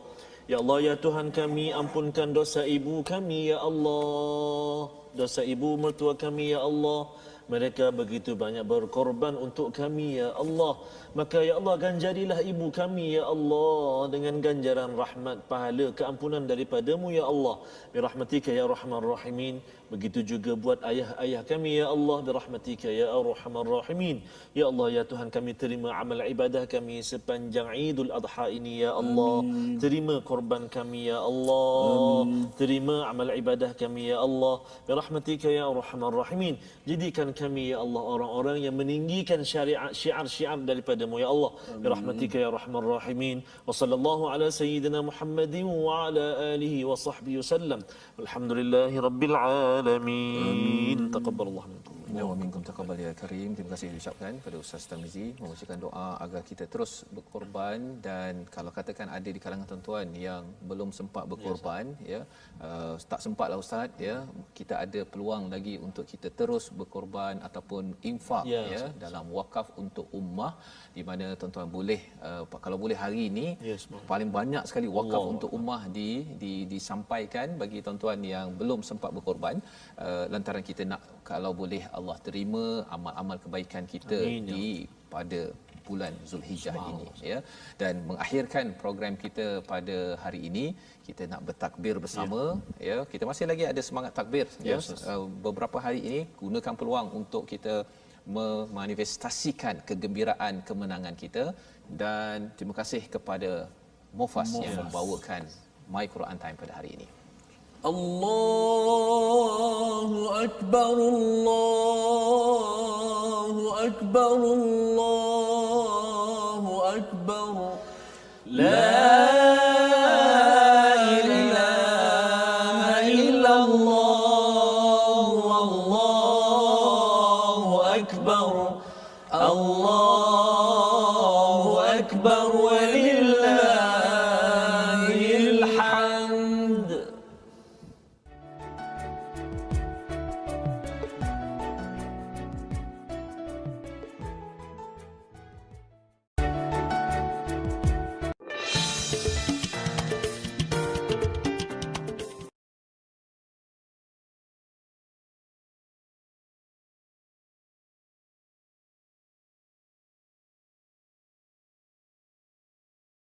Ya Allah ya Tuhan kami, ampunkan dosa ibu kami ya Allah, dosa ibu mertua kami ya Allah. Mereka begitu banyak berkorban untuk kami ya Allah. Maka ya Allah ganjarilah ibu kami ya Allah dengan ganjaran rahmat, pahala, keampunan daripadamu ya Allah. Birahmatika ya Rahman Rahimin. Begitu juga buat ayah-ayah kami ya Allah, birahmatika ya Arhamar Rahimin. Ya Allah ya Tuhan kami, terima amal ibadah kami sepanjang Idul Adha ini ya Allah. Amin. Terima korban kami ya Allah. Amin. Terima amal ibadah kami ya Allah, birahmatika ya Arhamar Rahimin. Jadikan kami ya Allah orang-orang yang meninggikan syiar-syiar daripadamu ya Allah. Birahmatika ya Rahman Rahimin. Wa sallallahu ala sayyidina Muhammadin wa ala alihi wa sahbihi wasallam. Alhamdulillahi rabbil alamin. Taqabbalallahu minkum. Ya wa minkum taqabbal ya karim. Terima kasih diucapkan pada Ustaz Tirmizi mengucapkan doa agar kita terus berkorban. Dan kalau katakan ada di kalangan tuan-tuan yang belum sempat berkorban tak sempatlah Ustaz ya, kita ada peluang lagi untuk kita terus berkorban ataupun infak dalam wakaf untuk ummah, di mana tuan-tuan boleh kalau boleh hari ini paling banyak sekali wakaf untuk ummah disampaikan bagi tuan-tuan yang belum sempat berkorban, lantaran kita nak kalau boleh Allah terima amal-amal kebaikan kita pada bulan Zulhijjah ini ya. Dan mengakhirkan program kita pada hari ini, kita nak bertakbir bersama ya. Kita masih lagi ada semangat takbir ya. Beberapa hari ini gunakan peluang untuk kita memanifestasikan kegembiraan kemenangan kita, dan terima kasih kepada Mufas yang membawakan My Quran Time pada hari ini. Allahu Akbar, Allahu Akbar, Allahu Akbar. La ilaha illallah, Allahu Akbar.